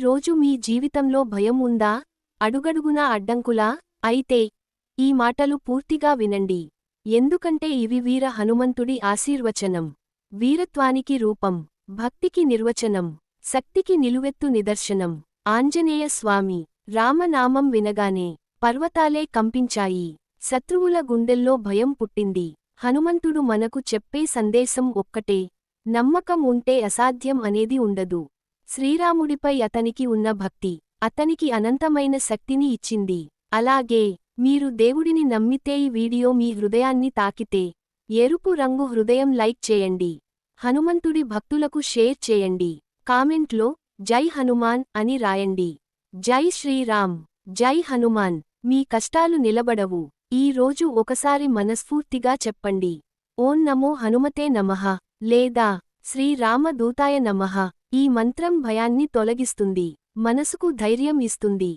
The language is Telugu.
రోజు మీ జీవితంలో భయం ఉందా? అడుగడుగునా అడ్డంకులా? అయితే ఈ మాటలు పూర్తిగా వినండి. ఎందుకంటే ఇవి వీర హనుమంతుడి ఆశీర్వచనం. వీరత్వానికి రూపం, భక్తికి నిర్వచనం, శక్తికి నిలువెత్తు నిదర్శనం. ఆంజనేయ స్వామి రామనామం వినగానే పర్వతాలే కంపించాయి. శత్రువుల గుండెల్లో భయం పుట్టింది. హనుమంతుడు మనకు చెప్పే సందేశం ఒక్కటే: నమ్మకం ఉంటే అసాధ్యం అనేది ఉండదు. శ్రీరాముడిపై అతనికి ఉన్న భక్తి అతనికి అనంతమైన శక్తిని ఇచ్చింది. అలాగే మీరు దేవుడిని నమ్మితే ఈ వీడియో మీ హృదయాన్ని తాకితే ఎరుపు రంగు హృదయం లైక్ చేయండి. హనుమంతుడి భక్తులకు షేర్ చేయండి. కామెంట్లో జై హనుమాన్ అని రాయండి. జై శ్రీరామ్, జై హనుమాన్. మీ కష్టాలు నిలబడవు. ఈ రోజు ఒకసారి మనస్ఫూర్తిగా చెప్పండి: ఓం నమో హనుమతే నమః లేదా శ్రీరామ దూతాయ నమః. ఈ మంత్రం భయాన్ని తొలగిస్తుంది, మనసుకు ధైర్యం ఇస్తుంది.